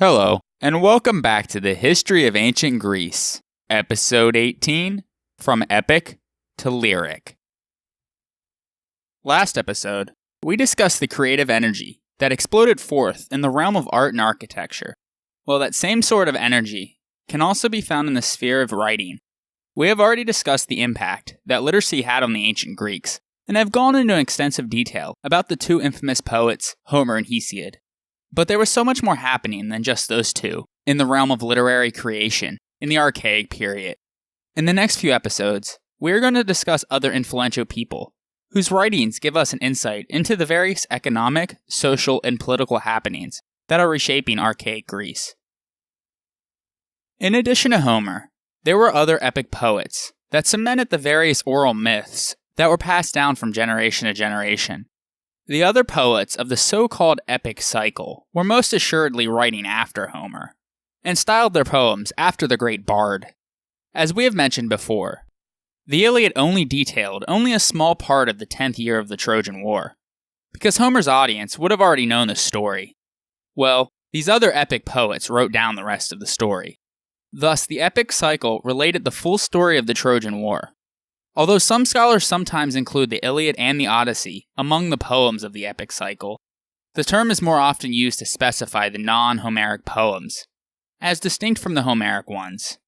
Hello, and welcome back to the History of Ancient Greece, Episode 18, From Epic to Lyric. Last episode, we discussed the creative energy that exploded forth in the realm of art and architecture. Well, that same sort of energy can also be found in the sphere of writing. We have already discussed the impact that literacy had on the ancient Greeks, and have gone into extensive detail about the two infamous poets, Homer and Hesiod. But there was so much more happening than just those two in the realm of literary creation in the archaic period. In the next few episodes, we are going to discuss other influential people whose writings give us an insight into the various economic, social, and political happenings that are reshaping archaic Greece. In addition to Homer, there were other epic poets that cemented the various oral myths that were passed down from generation to generation. The other poets of the so-called epic cycle were most assuredly writing after Homer, and styled their poems after the great bard. As we have mentioned before, the Iliad only detailed a small part of the 10th year of the Trojan War, because Homer's audience would have already known the story. Well, these other epic poets wrote down the rest of the story. Thus, the epic cycle related the full story of the Trojan War. Although some scholars sometimes include the Iliad and the Odyssey among the poems of the epic cycle, the term is more often used to specify the non-Homeric poems, as distinct from the Homeric ones.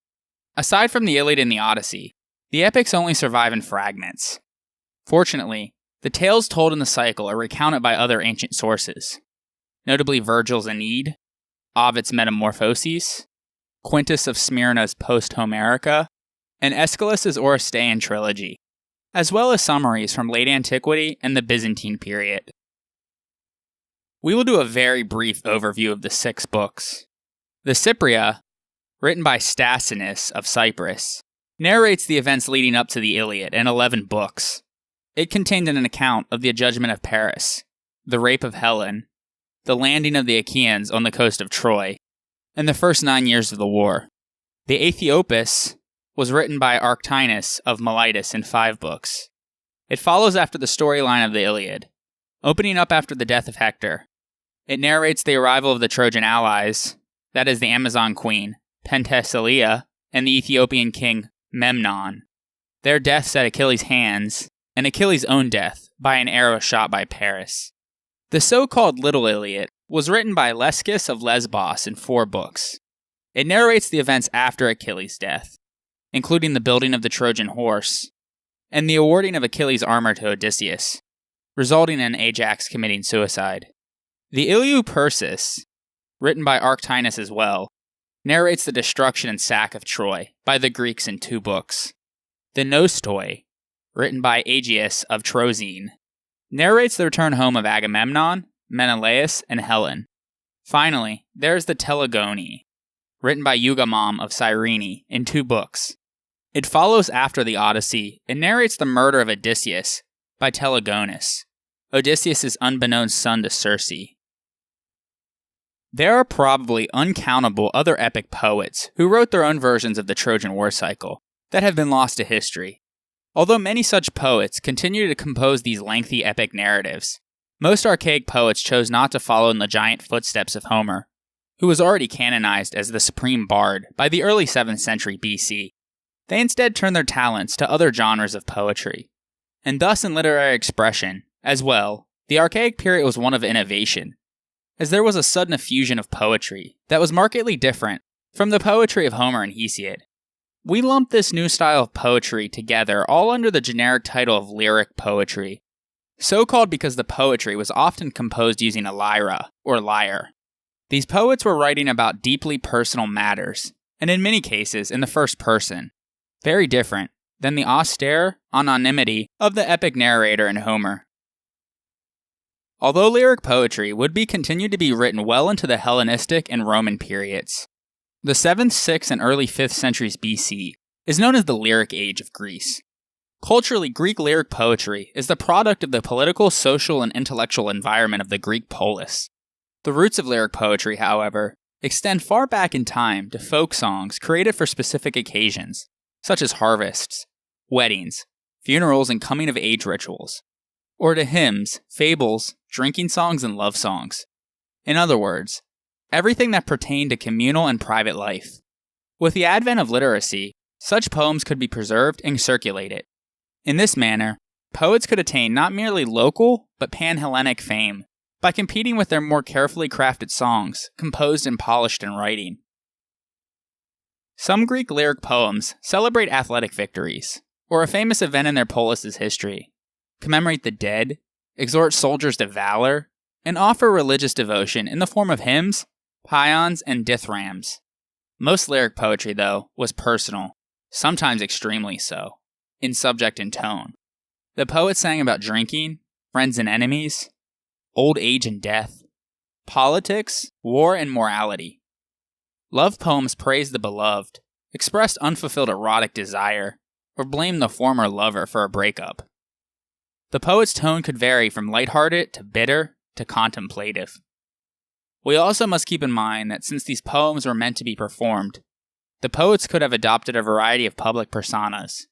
Aside from the Iliad and the Odyssey, the epics only survive in fragments. Fortunately, the tales told in the cycle are recounted by other ancient sources, notably Virgil's Aeneid, Ovid's Metamorphoses, Quintus of Smyrna's Post-Homerica, and Aeschylus's Orestean trilogy, as well as summaries from late antiquity and the Byzantine period. We will do a very brief overview of the 6 books. The Cypria, written by Stasinus of Cyprus, narrates the events leading up to the Iliad in 11 books. It contained an account of the judgment of Paris, the rape of Helen, the landing of the Achaeans on the coast of Troy, and the first 9 years of the war. The Aethiopis was written by Arctinus of Miletus in 5 books. It follows after the storyline of the Iliad, opening up after the death of Hector. It narrates the arrival of the Trojan allies, that is the Amazon queen, Penthesilea, and the Ethiopian king, Memnon, their deaths at Achilles' hands, and Achilles' own death by an arrow shot by Paris. The so-called Little Iliad was written by Lescus of Lesbos in 4 books. It narrates the events after Achilles' death, including the building of the Trojan horse, and the awarding of Achilles' armor to Odysseus, resulting in Ajax committing suicide. The Iliou-Persis, written by Arctinus as well, narrates the destruction and sack of Troy by the Greeks in 2 books. The Nostoi, written by Aegeus of Troezene, narrates the return home of Agamemnon, Menelaus, and Helen. Finally, there is the Telegony, written by Eugamon of Cyrene in 2 books. It follows after the Odyssey and narrates the murder of Odysseus by Telegonus, Odysseus' unbeknownst son to Circe. There are probably uncountable other epic poets who wrote their own versions of the Trojan War cycle that have been lost to history. Although many such poets continue to compose these lengthy epic narratives, most archaic poets chose not to follow in the giant footsteps of Homer, who was already canonized as the supreme bard by the early 7th century BC. They instead turned their talents to other genres of poetry. And thus in literary expression, as well, the archaic period was one of innovation, as there was a sudden effusion of poetry that was markedly different from the poetry of Homer and Hesiod. We lump this new style of poetry together all under the generic title of lyric poetry, so called because the poetry was often composed using a lyra, or lyre. These poets were writing about deeply personal matters, and in many cases in the first person, very different than the austere anonymity of the epic narrator in Homer. Although lyric poetry would be continued to be written well into the Hellenistic and Roman periods, the 7th, 6th, and early 5th centuries BC is known as the Lyric Age of Greece. Culturally, Greek lyric poetry is the product of the political, social, and intellectual environment of the Greek polis. The roots of lyric poetry, however, extend far back in time to folk songs created for specific occasions, such as harvests, weddings, funerals, and coming-of-age rituals, or to hymns, fables, drinking songs, and love songs. In other words, everything that pertained to communal and private life. With the advent of literacy, such poems could be preserved and circulated. In this manner, poets could attain not merely local, but pan-Hellenic fame by competing with their more carefully crafted songs, composed and polished in writing. Some Greek lyric poems celebrate athletic victories, or a famous event in their polis' history, commemorate the dead, exhort soldiers to valor, and offer religious devotion in the form of hymns, paeans, and dithyrambs. Most lyric poetry, though, was personal, sometimes extremely so, in subject and tone. The poets sang about drinking, friends and enemies, old age and death, politics, war, and morality. Love poems praised the beloved, expressed unfulfilled erotic desire, or blamed the former lover for a breakup. The poet's tone could vary from lighthearted to bitter to contemplative. We also must keep in mind that since these poems were meant to be performed, the poets could have adopted a variety of public personas.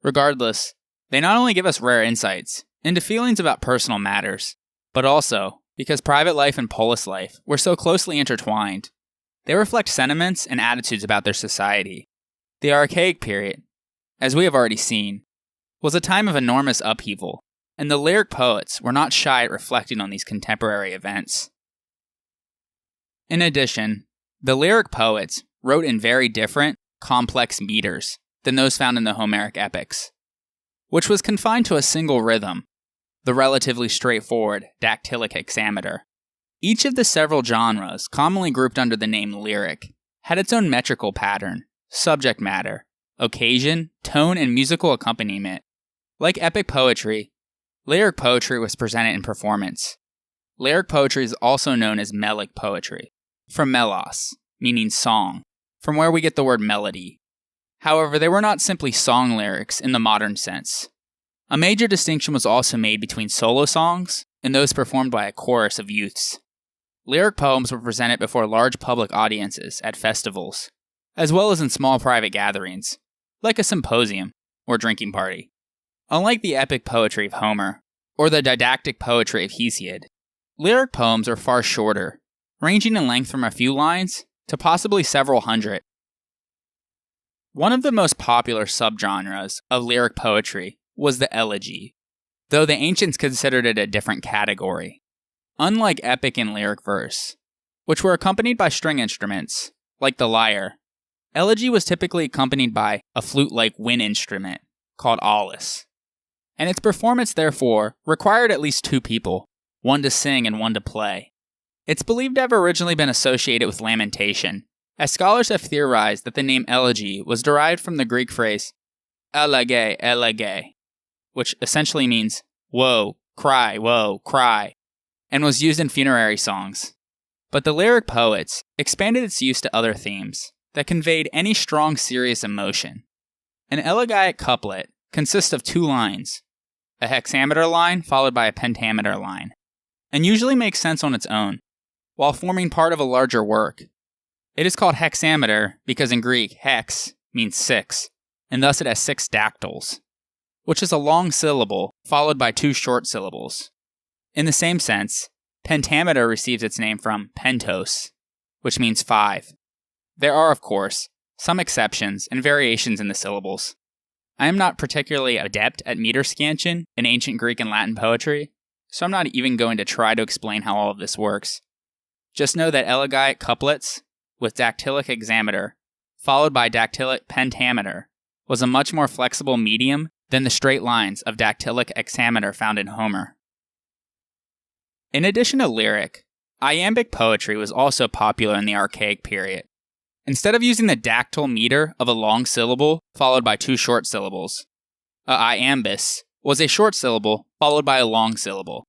Regardless, they not only give us rare insights into feelings about personal matters, but also, because private life and polis life were so closely intertwined, they reflect sentiments and attitudes about their society. The archaic period, as we have already seen, was a time of enormous upheaval, and the lyric poets were not shy at reflecting on these contemporary events. In addition, the lyric poets wrote in very different, complex meters than those found in the Homeric epics, which was confined to a single rhythm, the relatively straightforward dactylic hexameter. Each of the several genres, commonly grouped under the name lyric, had its own metrical pattern, subject matter, occasion, tone, and musical accompaniment. Like epic poetry, lyric poetry was presented in performance. Lyric poetry is also known as melic poetry, from melos, meaning song, from where we get the word melody. However, they were not simply song lyrics in the modern sense. A major distinction was also made between solo songs and those performed by a chorus of youths. Lyric poems were presented before large public audiences at festivals, as well as in small private gatherings, like a symposium or drinking party. Unlike the epic poetry of Homer, or the didactic poetry of Hesiod, lyric poems are far shorter, ranging in length from a few lines to possibly several hundred. One of the most popular subgenres of lyric poetry was the elegy, though the ancients considered it a different category. Unlike epic and lyric verse, which were accompanied by string instruments, like the lyre, elegy was typically accompanied by a flute-like wind instrument called aulos, and its performance, therefore, required at least two people, one to sing and one to play. It's believed to have originally been associated with lamentation, as scholars have theorized that the name elegy was derived from the Greek phrase elege, which essentially means woe, cry, and was used in funerary songs. But the lyric poets expanded its use to other themes that conveyed any strong, serious emotion. An elegiac couplet consists of two lines, a hexameter line followed by a pentameter line, and usually makes sense on its own, while forming part of a larger work. It is called hexameter because in Greek, hex means six, and thus it has 6 dactyls, which is a long syllable followed by 2 short syllables. In the same sense, pentameter receives its name from pentos, which means 5. There are, of course, some exceptions and variations in the syllables. I am not particularly adept at meter scansion in ancient Greek and Latin poetry, so I'm not even going to try to explain how all of this works. Just know that elegiac couplets with dactylic hexameter, followed by dactylic pentameter, was a much more flexible medium than the straight lines of dactylic hexameter found in Homer. In addition to lyric, iambic poetry was also popular in the archaic period. Instead of using the dactyl meter of a long syllable followed by 2 short syllables, a iambus was a short syllable followed by a long syllable.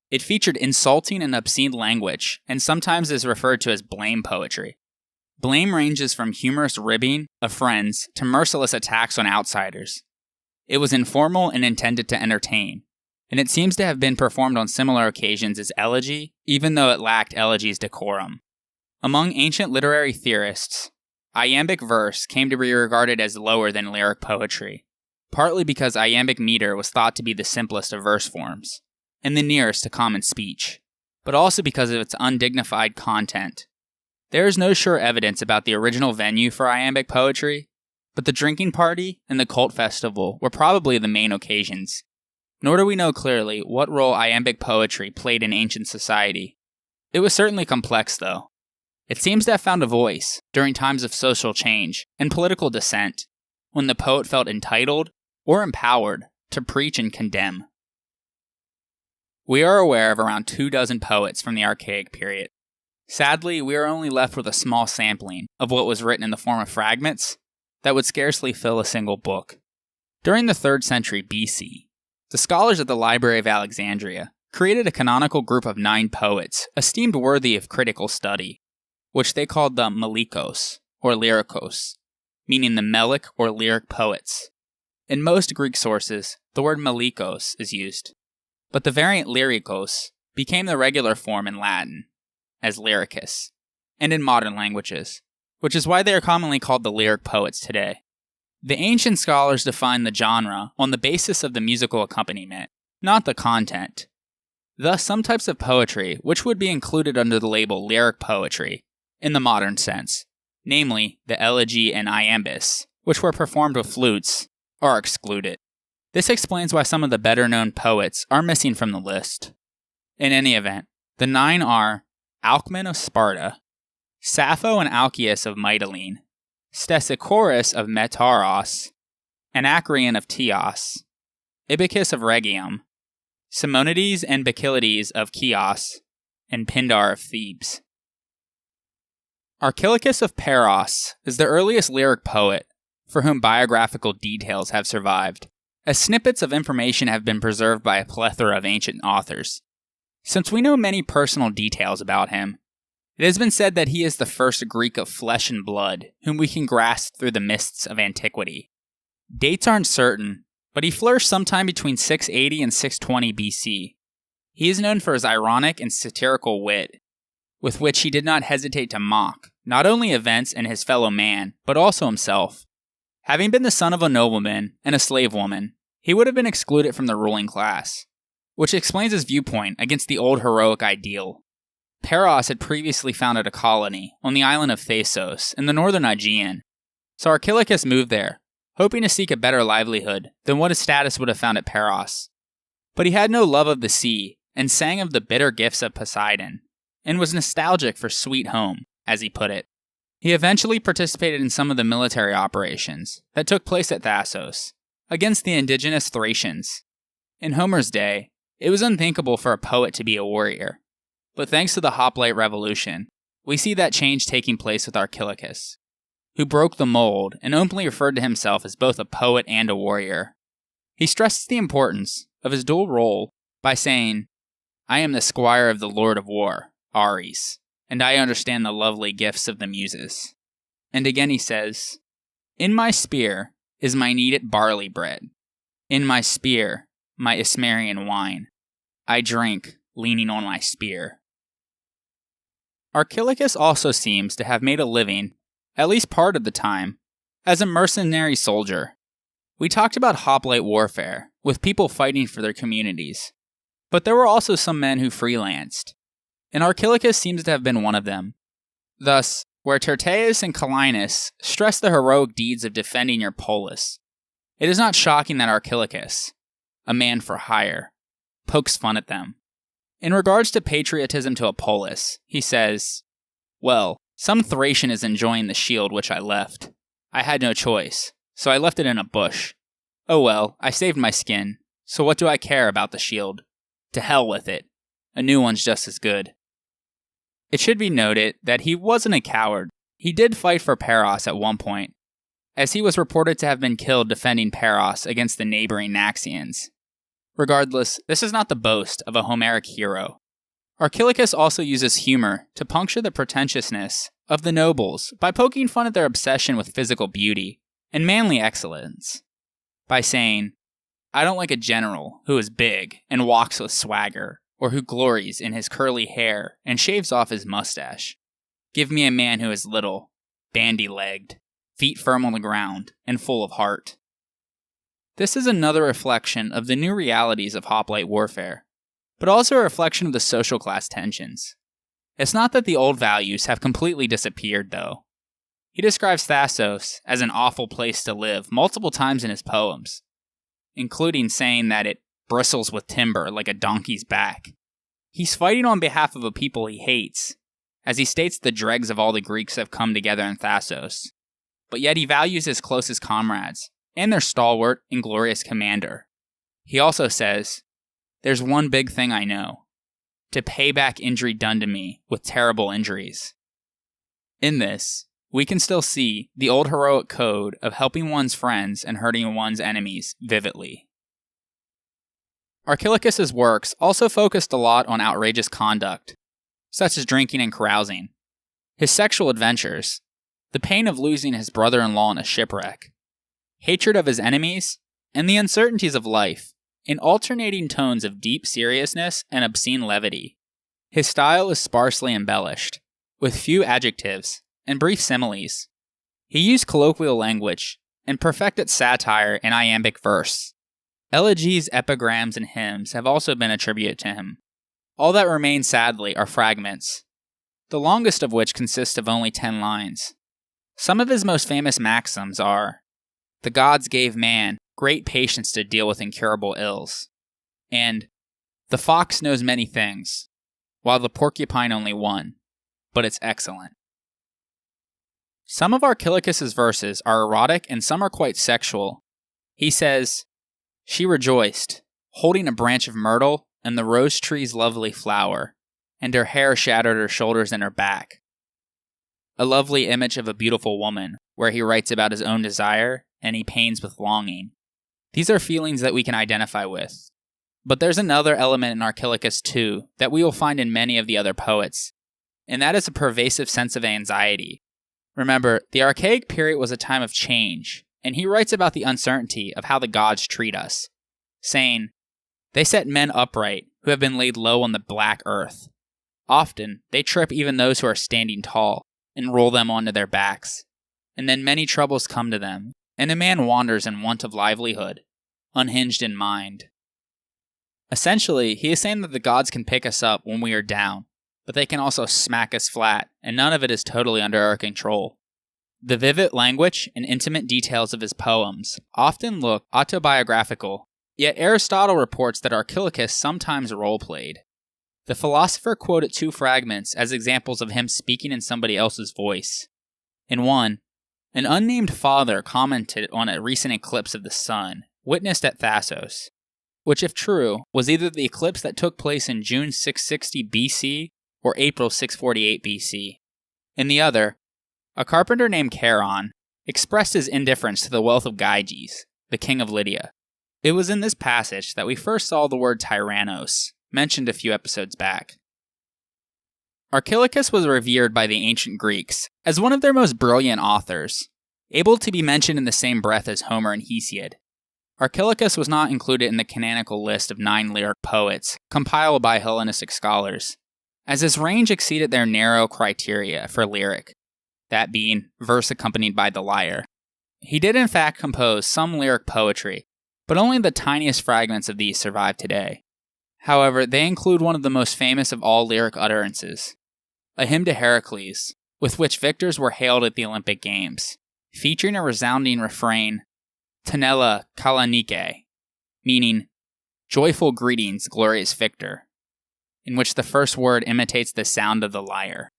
It featured insulting and obscene language, and sometimes is referred to as blame poetry. Blame ranges from humorous ribbing of friends to merciless attacks on outsiders. It was informal and intended to entertain, and it seems to have been performed on similar occasions as elegy, even though it lacked elegy's decorum. Among ancient literary theorists, iambic verse came to be regarded as lower than lyric poetry, partly because iambic meter was thought to be the simplest of verse forms, and the nearest to common speech, but also because of its undignified content There is no sure evidence about the original venue for iambic poetry, but the drinking party and the cult festival were probably the main occasions. Nor do we know clearly what role iambic poetry played in ancient society. It was certainly complex, though. It seems to have found a voice during times of social change and political dissent, when the poet felt entitled or empowered to preach and condemn. We are aware of around 24 poets from the archaic period. Sadly, we are only left with a small sampling of what was written in the form of fragments that would scarcely fill a single book. During the 3rd century BC, the scholars at the Library of Alexandria created a canonical group of 9 poets esteemed worthy of critical study, which they called the melikos, or lyrikos, meaning the melic or lyric poets. In most Greek sources, the word melikos is used, but the variant lyrikos became the regular form in Latin, as lyricus, and in modern languages, which is why they are commonly called the lyric poets today. The ancient scholars defined the genre on the basis of the musical accompaniment, not the content. Thus, some types of poetry, which would be included under the label lyric poetry, in the modern sense, namely the elegy and iambis, which were performed with flutes, are excluded. This explains why some of the better-known poets are missing from the list. In any event, the 9 are Alcman of Sparta, Sappho and Alcaeus of Mytilene, Stesichorus of Metaros, Anacreon of Teos, Ibycus of Rhegium, Simonides and Bacchylides of Chios, and Pindar of Thebes. Archilochus of Paros is the earliest lyric poet for whom biographical details have survived, as snippets of information have been preserved by a plethora of ancient authors. Since we know many personal details about him, it has been said that he is the first Greek of flesh and blood whom we can grasp through the mists of antiquity. Dates aren't certain, but he flourished sometime between 680 and 620 BC. He is known for his ironic and satirical wit, with which he did not hesitate to mock not only events and his fellow man, but also himself. Having been the son of a nobleman and a slave woman, he would have been excluded from the ruling class, which explains his viewpoint against the old heroic ideal. Paros had previously founded a colony on the island of Thasos in the northern Aegean, so Archilochus moved there, hoping to seek a better livelihood than what his status would have found at Paros. But he had no love of the sea and sang of the bitter gifts of Poseidon, and was nostalgic for sweet home, as he put it. He eventually participated in some of the military operations that took place at Thasos against the indigenous Thracians. In Homer's day, it was unthinkable for a poet to be a warrior, but thanks to the Hoplite Revolution, we see that change taking place with Archilochus, who broke the mold and openly referred to himself as both a poet and a warrior. He stresses the importance of his dual role by saying, "I am the squire of the Lord of War, Ares, and I understand the lovely gifts of the Muses." And again he says, "In my spear is my kneaded barley bread. In my spear, my Ismarian wine. I drink, leaning on my spear." Archilochus also seems to have made a living, at least part of the time, as a mercenary soldier. We talked about hoplite warfare, with people fighting for their communities. But there were also some men who freelanced, and Archilochus seems to have been one of them. Thus, where Tyrtaeus and Calinus stress the heroic deeds of defending your polis, it is not shocking that Archilochus, a man for hire, pokes fun at them. In regards to patriotism to a polis, he says, "Well, some Thracian is enjoying the shield which I left. I had no choice, so I left it in a bush. Oh well, I saved my skin, so what do I care about the shield? To hell with it. A new one's just as good." It should be noted that he wasn't a coward. He did fight for Paros at one point, as he was reported to have been killed defending Paros against the neighboring Naxians. Regardless, this is not the boast of a Homeric hero. Archilochus also uses humor to puncture the pretentiousness of the nobles by poking fun at their obsession with physical beauty and manly excellence, by saying, "I don't like a general who is big and walks with swagger, or who glories in his curly hair and shaves off his mustache. Give me a man who is little, bandy-legged, feet firm on the ground, and full of heart." This is another reflection of the new realities of hoplite warfare, but also a reflection of the social class tensions. It's not that the old values have completely disappeared, though. He describes Thasos as an awful place to live multiple times in his poems, including saying that it bristles with timber like a donkey's back. He's fighting on behalf of a people he hates, as he states the dregs of all the Greeks have come together in Thasos, but yet he values his closest comrades and their stalwart and glorious commander. He also says, "There's one big thing I know, to pay back injury done to me with terrible injuries." In this, we can still see the old heroic code of helping one's friends and hurting one's enemies vividly. Archilochus's works also focused a lot on outrageous conduct, such as drinking and carousing, his sexual adventures, the pain of losing his brother-in-law in a shipwreck, hatred of his enemies, and the uncertainties of life, in alternating tones of deep seriousness and obscene levity. His style is sparsely embellished, with few adjectives and brief similes. He used colloquial language and perfected satire in iambic verse. Elegies, epigrams, and hymns have also been attributed to him. All that remains, sadly, are fragments, the longest of which consists of only 10 lines. Some of his most famous maxims are, "The gods gave man great patience to deal with incurable ills," and "The fox knows many things, while the porcupine only one, but it's excellent." Some of Archilochus's verses are erotic and some are quite sexual. He says, "She rejoiced, holding a branch of myrtle and the rose tree's lovely flower, and her hair shadowed her shoulders and her back." A lovely image of a beautiful woman, where he writes about his own desire and he pains with longing. These are feelings that we can identify with. But there's another element in Archilochus too that we will find in many of the other poets, and that is a pervasive sense of anxiety. Remember, the archaic period was a time of change, and he writes about the uncertainty of how the gods treat us, saying, "They set men upright who have been laid low on the black earth. Often, they trip even those who are standing tall, and roll them onto their backs. And then many troubles come to them, and a man wanders in want of livelihood, unhinged in mind." Essentially, he is saying that the gods can pick us up when we are down, but they can also smack us flat, and none of it is totally under our control. The vivid language and intimate details of his poems often look autobiographical, yet Aristotle reports that Archilochus sometimes role-played. The philosopher quoted 2 fragments as examples of him speaking in somebody else's voice. In one, an unnamed father commented on a recent eclipse of the sun, witnessed at Thasos, which, if true, was either the eclipse that took place in June 660 BC or April 648 BC. In the other, a carpenter named Charon expressed his indifference to the wealth of Gyges, the king of Lydia. It was in this passage that we first saw the word tyrannos, mentioned a few episodes back. Archilochus was revered by the ancient Greeks as one of their most brilliant authors, able to be mentioned in the same breath as Homer and Hesiod. Archilochus was not included in the canonical list of 9 lyric poets compiled by Hellenistic scholars, as his range exceeded their narrow criteria for lyric, that being verse accompanied by the lyre. He did in fact compose some lyric poetry, but only the tiniest fragments of these survive today. However, they include one of the most famous of all lyric utterances, a hymn to Heracles, with which victors were hailed at the Olympic Games, featuring a resounding refrain, "Tenella kalanike," meaning, "Joyful greetings, glorious victor," in which the first word imitates the sound of the lyre.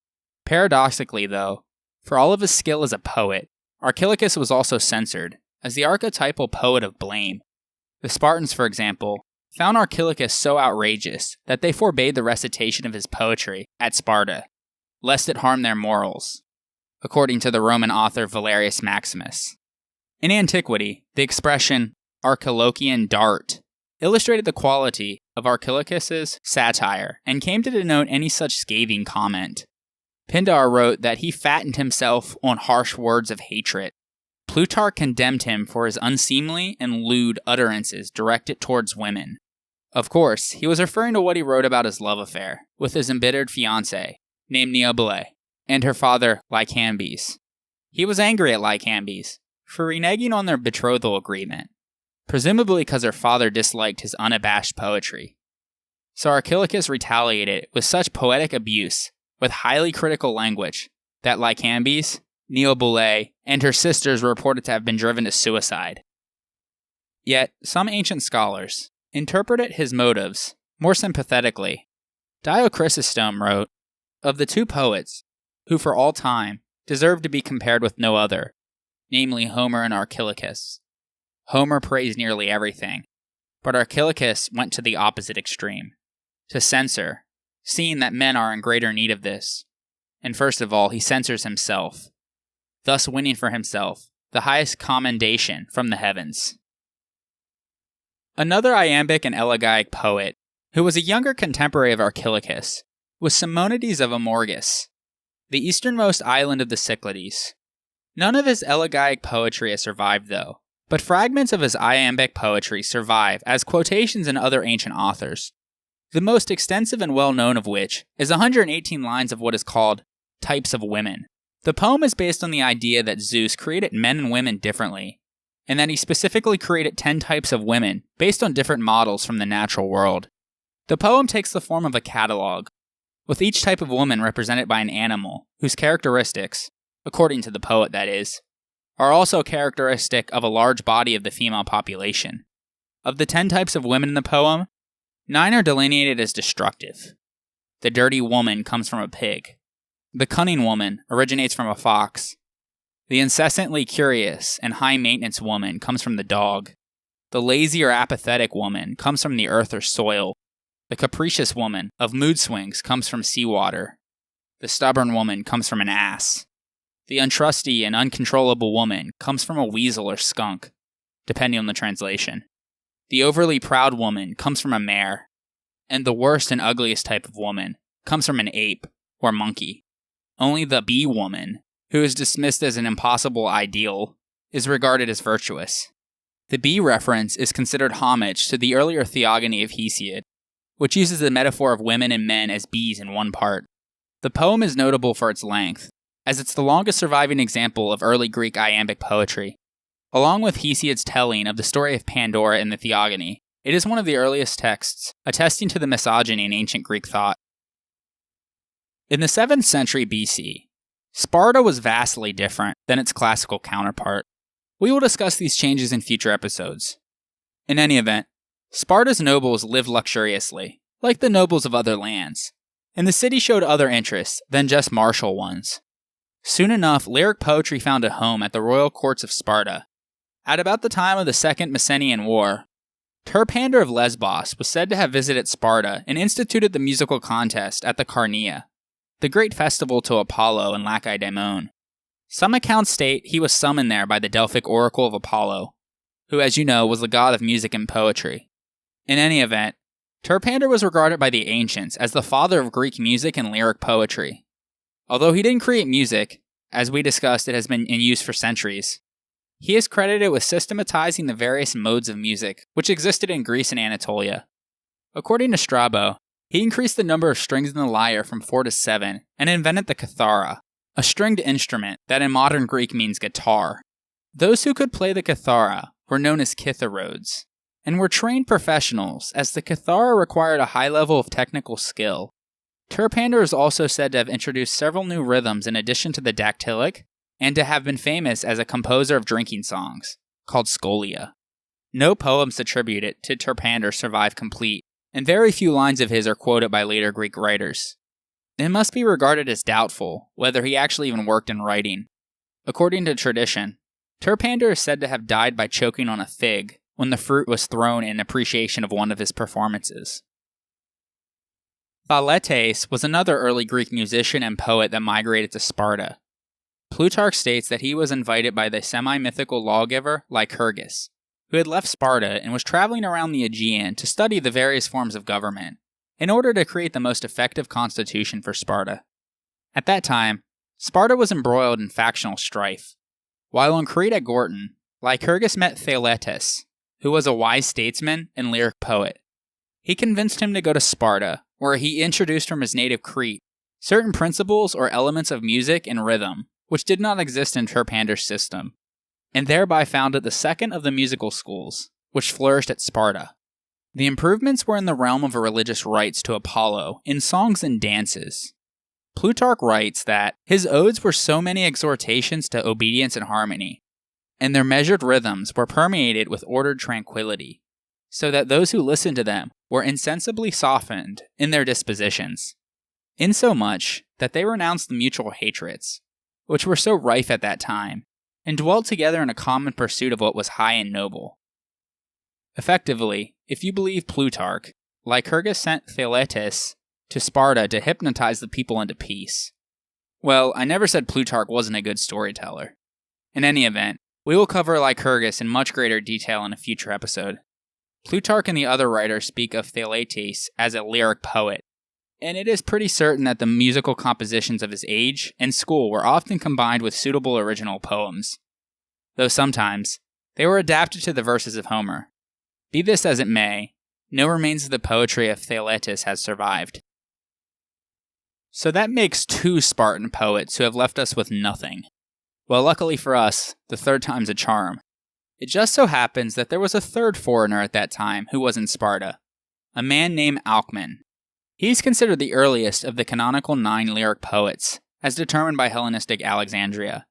Paradoxically, though, for all of his skill as a poet, Archilochus was also censored as the archetypal poet of blame. The Spartans, for example, found Archilochus so outrageous that they forbade the recitation of his poetry at Sparta, lest it harm their morals, according to the Roman author Valerius Maximus. In antiquity, the expression Archilochian dart illustrated the quality of Archilochus's satire and came to denote any such scathing comment. Pindar wrote that he fattened himself on harsh words of hatred. Plutarch condemned him for his unseemly and lewd utterances directed towards women. Of course, he was referring to what he wrote about his love affair with his embittered fiancée, named Niobe, and her father, Lycambes. He was angry at Lycambes for reneging on their betrothal agreement, presumably because her father disliked his unabashed poetry. So Archilochus retaliated with such poetic abuse with highly critical language that Lycambes, Neobule, and her sisters were reported to have been driven to suicide. Yet, some ancient scholars interpreted his motives more sympathetically. Dio Chrysostom wrote, "Of the two poets, who for all time deserve to be compared with no other, namely Homer and Archilochus. Homer praised nearly everything, but Archilochus went to the opposite extreme, to censor, seeing that men are in greater need of this. And first of all, he censors himself, thus winning for himself the highest commendation from the heavens." Another iambic and elegiac poet, who was a younger contemporary of Archilochus, was Simonides of Amorgus, the easternmost island of the Cyclades. None of his elegiac poetry has survived, though, but fragments of his iambic poetry survive as quotations in other ancient authors, the most extensive and well-known of which is 118 lines of what is called types of women. The poem is based on the idea that Zeus created men and women differently, and that he specifically created 10 types of women based on different models from the natural world. The poem takes the form of a catalog, with each type of woman represented by an animal whose characteristics, according to the poet that is, are also characteristic of a large body of the female population. Of the 10 types of women in the poem, 9 are delineated as destructive. The dirty woman comes from a pig. The cunning woman originates from a fox. The incessantly curious and high-maintenance woman comes from the dog. The lazy or apathetic woman comes from the earth or soil. The capricious woman of mood swings comes from seawater. The stubborn woman comes from an ass. The untrusty and uncontrollable woman comes from a weasel or skunk, depending on the translation. The overly proud woman comes from a mare. And the worst and ugliest type of woman comes from an ape or monkey. Only the bee woman, who is dismissed as an impossible ideal, is regarded as virtuous. The bee reference is considered homage to the earlier theogony of Hesiod, which uses the metaphor of women and men as bees in one part. The poem is notable for its length, as it's the longest surviving example of early Greek iambic poetry. Along with Hesiod's telling of the story of Pandora in the Theogony, it is one of the earliest texts attesting to the misogyny in ancient Greek thought. In the 7th century BC, Sparta was vastly different than its classical counterpart. We will discuss these changes in future episodes. In any event, Sparta's nobles lived luxuriously, like the nobles of other lands, and the city showed other interests than just martial ones. Soon enough, lyric poetry found a home at the royal courts of Sparta. At about the time of the Second Messenian War, Terpander of Lesbos was said to have visited Sparta and instituted the musical contest at the Carnea, the great festival to Apollo and Lacedaemon. Some accounts state he was summoned there by the Delphic oracle of Apollo, who, as you know, was the god of music and poetry. In any event, Terpander was regarded by the ancients as the father of Greek music and lyric poetry. Although he didn't create music, as we discussed, it has been in use for centuries. He is credited with systematizing the various modes of music which existed in Greece and Anatolia. According to Strabo, he increased the number of strings in the lyre from 4 to 7 and invented the kithara, a stringed instrument that in modern Greek means guitar. Those who could play the kithara were known as kitharodes, and were trained professionals as the kithara required a high level of technical skill. Terpander is also said to have introduced several new rhythms in addition to the dactylic, and to have been famous as a composer of drinking songs, called scholia. No poems attributed to Terpander survive complete, and very few lines of his are quoted by later Greek writers. It must be regarded as doubtful whether he actually even worked in writing. According to tradition, Terpander is said to have died by choking on a fig when the fruit was thrown in appreciation of one of his performances. Thaletes was another early Greek musician and poet that migrated to Sparta. Plutarch states that he was invited by the semi-mythical lawgiver Lycurgus, who had left Sparta and was traveling around the Aegean to study the various forms of government, in order to create the most effective constitution for Sparta. At that time, Sparta was embroiled in factional strife. While on Crete at Gortyn, Lycurgus met Thaletes, who was a wise statesman and lyric poet. He convinced him to go to Sparta, where he introduced from his native Crete certain principles or elements of music and rhythm which did not exist in Terpander's system, and thereby founded the second of the musical schools, which flourished at Sparta. The improvements were in the realm of religious rites to Apollo in songs and dances. Plutarch writes that his odes were so many exhortations to obedience and harmony, and their measured rhythms were permeated with ordered tranquility, so that those who listened to them were insensibly softened in their dispositions, insomuch that they renounced the mutual hatreds, which were so rife at that time, and dwelt together in a common pursuit of what was high and noble. Effectively, if you believe Plutarch, Lycurgus sent Thaletus to Sparta to hypnotize the people into peace. Well, I never said Plutarch wasn't a good storyteller. In any event, we will cover Lycurgus in much greater detail in a future episode. Plutarch and the other writers speak of Thaletes as a lyric poet, and it is pretty certain that the musical compositions of his age and school were often combined with suitable original poems, though sometimes they were adapted to the verses of Homer. Be this as it may, no remains of the poetry of Thaletus has survived. So that makes 2 Spartan poets who have left us with nothing. Well, luckily for us, the third time's a charm. It just so happens that there was a third foreigner at that time who was in Sparta, a man named Alcman. He's considered the earliest of the canonical 9 lyric poets, as determined by Hellenistic Alexandria,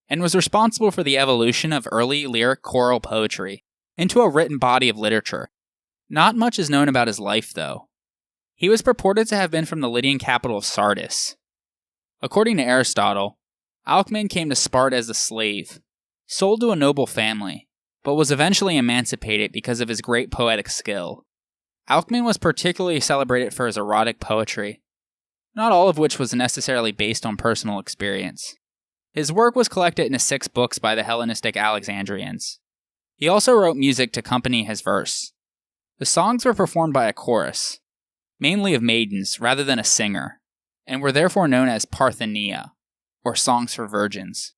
and was responsible for the evolution of early lyric choral poetry into a written body of literature. Not much is known about his life, though. He was purported to have been from the Lydian capital of Sardis. According to Aristotle, Alcman came to Sparta as a slave, sold to a noble family, but was eventually emancipated because of his great poetic skill. Alcman was particularly celebrated for his erotic poetry, not all of which was necessarily based on personal experience. His work was collected into 6 books by the Hellenistic Alexandrians. He also wrote music to accompany his verse. The songs were performed by a chorus, mainly of maidens rather than a singer, and were therefore known as parthenia, or songs for virgins.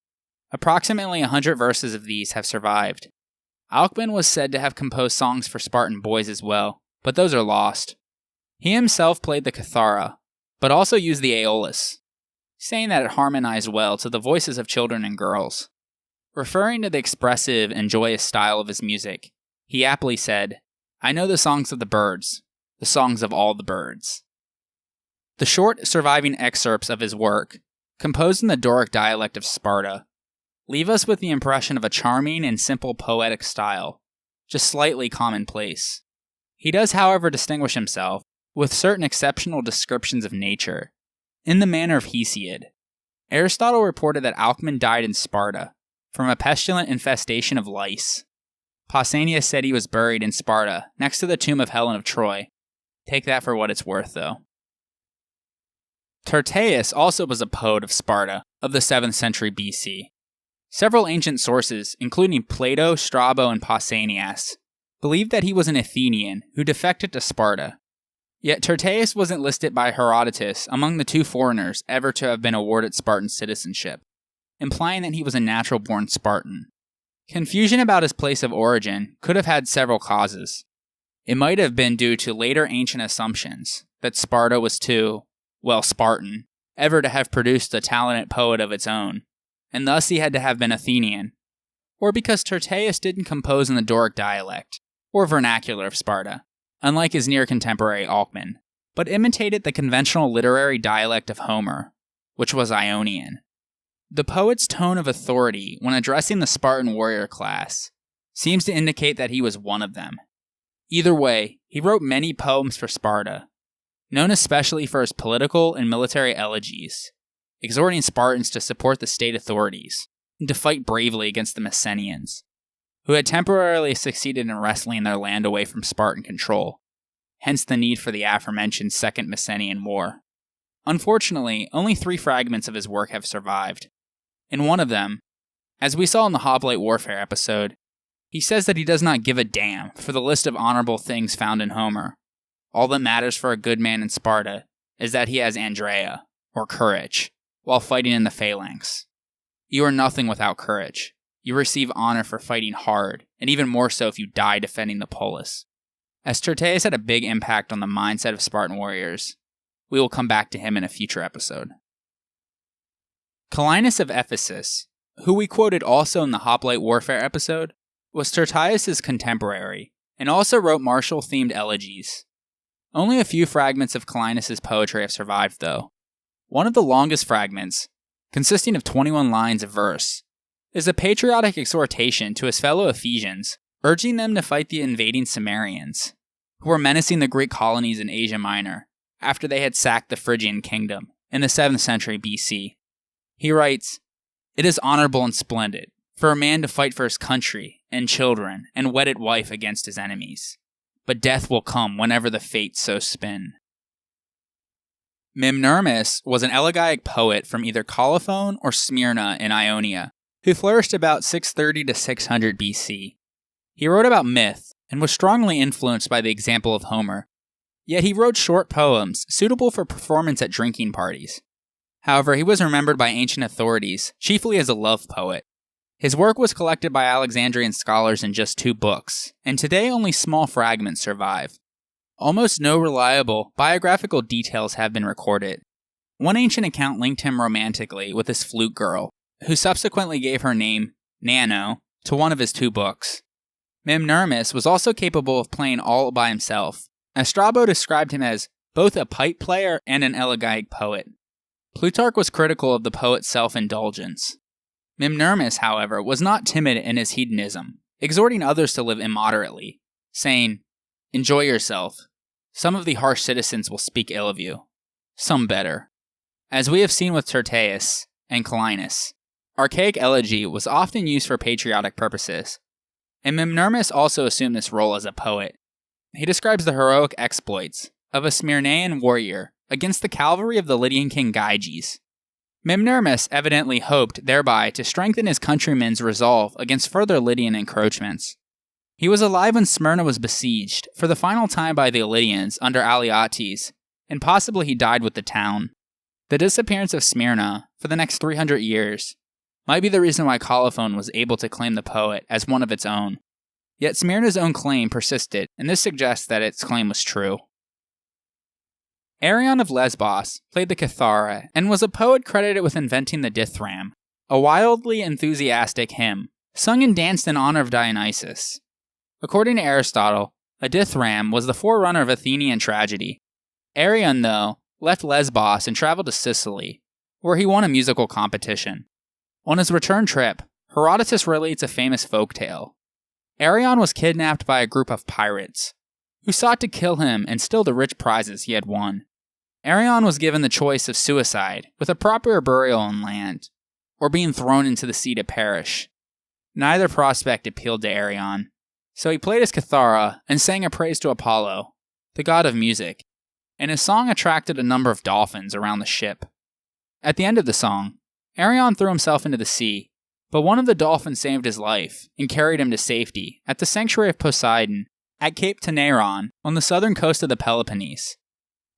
Approximately 100 verses of these have survived. Alcman was said to have composed songs for Spartan boys as well, but those are lost. He himself played the kithara, but also used the aeolus, saying that it harmonized well to the voices of children and girls. Referring to the expressive and joyous style of his music, he aptly said, "I know the songs of the birds, the songs of all the birds." The short surviving excerpts of his work, composed in the Doric dialect of Sparta, leave us with the impression of a charming and simple poetic style, just slightly commonplace. He does, however, distinguish himself with certain exceptional descriptions of nature, in the manner of Hesiod. Aristotle reported that Alcman died in Sparta from a pestilent infestation of lice. Pausanias said he was buried in Sparta, next to the tomb of Helen of Troy. Take that for what it's worth, though. Tyrtaeus also was a poet of Sparta of the 7th century BC. Several ancient sources, including Plato, Strabo, and Pausanias, believe that he was an Athenian who defected to Sparta. Yet Tyrtaeus wasn't listed by Herodotus among the 2 foreigners ever to have been awarded Spartan citizenship, implying that he was a natural-born Spartan. Confusion about his place of origin could have had several causes. It might have been due to later ancient assumptions that Sparta was too, well, Spartan, ever to have produced a talented poet of its own, and thus he had to have been Athenian, or because Tyrtaeus didn't compose in the Doric dialect, or vernacular of Sparta, unlike his near contemporary Alcman, but imitated the conventional literary dialect of Homer, which was Ionian. The poet's tone of authority when addressing the Spartan warrior class seems to indicate that he was one of them. Either way, he wrote many poems for Sparta, known especially for his political and military elegies, exhorting Spartans to support the state authorities and to fight bravely against the Messenians, who had temporarily succeeded in wresting their land away from Spartan control, hence the need for the aforementioned Second Messenian War. Unfortunately, only 3 fragments of his work have survived. In one of them, as we saw in the Hoplite Warfare episode, he says that he does not give a damn for the list of honorable things found in Homer. All that matters for a good man in Sparta is that he has Andrea, or courage, while fighting in the phalanx. You are nothing without courage. You receive honor for fighting hard, and even more so if you die defending the polis. As Tyrtaeus had a big impact on the mindset of Spartan warriors, we will come back to him in a future episode. Calinus of Ephesus, who we quoted also in the Hoplite Warfare episode, was Tyrtaeus' contemporary, and also wrote martial-themed elegies. Only a few fragments of Calinus' poetry have survived, though. One of the longest fragments, consisting of 21 lines of verse, is a patriotic exhortation to his fellow Ephesians, urging them to fight the invading Cimmerians, who were menacing the Greek colonies in Asia Minor after they had sacked the Phrygian kingdom in the 7th century BC. He writes, "It is honorable and splendid for a man to fight for his country and children and wedded wife against his enemies. But death will come whenever the fates so spin." Mimnermus was an elegiac poet from either Colophon or Smyrna in Ionia, who flourished about 630 to 600 BC. He wrote about myth and was strongly influenced by the example of Homer, yet he wrote short poems suitable for performance at drinking parties. However, he was remembered by ancient authorities chiefly as a love poet. His work was collected by Alexandrian scholars in just 2 books, and today only small fragments survive. Almost no reliable biographical details have been recorded. One ancient account linked him romantically with his flute girl, who subsequently gave her name, Nano, to one of his 2 books. Mimnermus was also capable of playing all by himself, as Strabo described him as both a pipe player and an elegiac poet. Plutarch was critical of the poet's self-indulgence. Mimnermus, however, was not timid in his hedonism, exhorting others to live immoderately, saying, "Enjoy yourself. Some of the harsh citizens will speak ill of you, some better." As we have seen with Tyrtaeus and Calinus, archaic elegy was often used for patriotic purposes, and Mimnermus also assumed this role as a poet. He describes the heroic exploits of a Smyrnaean warrior against the cavalry of the Lydian king Gyges. Mimnermus evidently hoped thereby to strengthen his countrymen's resolve against further Lydian encroachments. He was alive when Smyrna was besieged for the final time by the Lydians under Alyattes, and possibly he died with the town. The disappearance of Smyrna for the next 300 years might be the reason why Colophon was able to claim the poet as one of its own. Yet Smyrna's own claim persisted, and this suggests that its claim was true. Arion of Lesbos played the kithara and was a poet credited with inventing the dithram, a wildly enthusiastic hymn, sung and danced in honor of Dionysus. According to Aristotle, a dithram was the forerunner of Athenian tragedy. Arion, though, left Lesbos and traveled to Sicily, where he won a musical competition. On his return trip, Herodotus relates a famous folktale. Arion was kidnapped by a group of pirates, who sought to kill him and steal the rich prizes he had won. Arion was given the choice of suicide with a proper burial on land, or being thrown into the sea to perish. Neither prospect appealed to Arion, so he played his kithara and sang a praise to Apollo, the god of music, and his song attracted a number of dolphins around the ship. At the end of the song, Arion threw himself into the sea, but one of the dolphins saved his life and carried him to safety at the sanctuary of Poseidon at Cape Taenairon on the southern coast of the Peloponnese.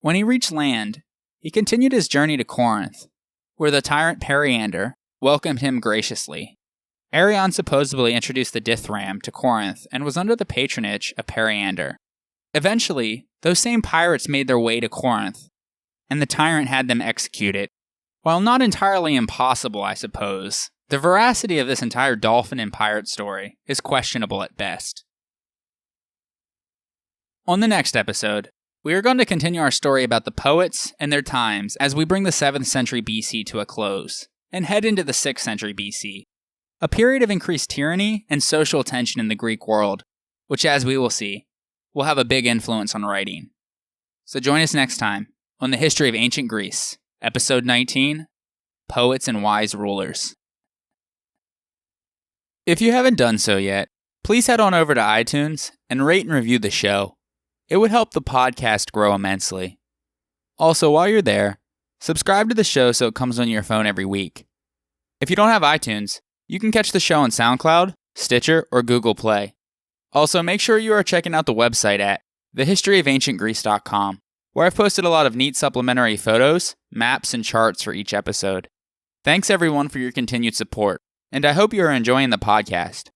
When he reached land, he continued his journey to Corinth, where the tyrant Periander welcomed him graciously. Arion supposedly introduced the dithram to Corinth and was under the patronage of Periander. Eventually, those same pirates made their way to Corinth, and the tyrant had them executed. While not entirely impossible, I suppose, the veracity of this entire dolphin and pirate story is questionable at best. On the next episode, we are going to continue our story about the poets and their times as we bring the 7th century BC to a close, and head into the 6th century BC, a period of increased tyranny and social tension in the Greek world, which, as we will see, will have a big influence on writing. So join us next time on the History of Ancient Greece, Episode 19, Poets and Wise Rulers. If you haven't done so yet, please head on over to iTunes and rate and review the show. It would help the podcast grow immensely. Also, while you're there, subscribe to the show so it comes on your phone every week. If you don't have iTunes, you can catch the show on SoundCloud, Stitcher, or Google Play. Also, make sure you are checking out the website at thehistoryofancientgreece.com, where I've posted a lot of neat supplementary photos, maps, and charts for each episode. Thanks everyone for your continued support, and I hope you are enjoying the podcast.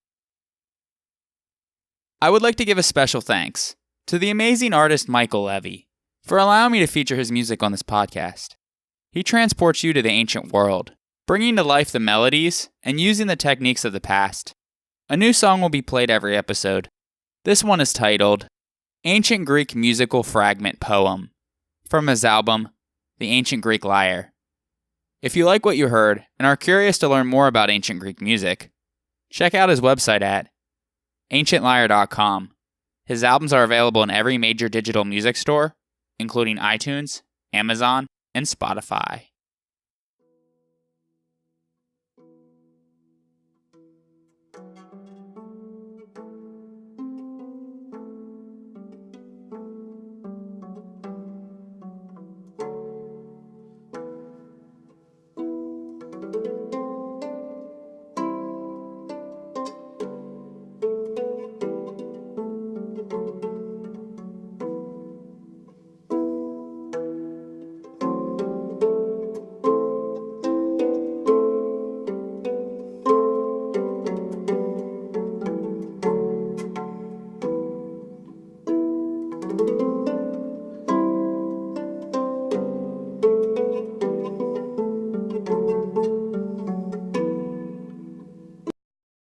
I would like to give a special thanks to the amazing artist Michael Levy for allowing me to feature his music on this podcast. He transports you to the ancient world, bringing to life the melodies and using the techniques of the past. A new song will be played every episode. This one is titled Ancient Greek Musical Fragment Poem from his album, The Ancient Greek Lyre. If you like what you heard and are curious to learn more about ancient Greek music, check out his website at ancientlyre.com. His albums are available in every major digital music store, including iTunes, Amazon, and Spotify.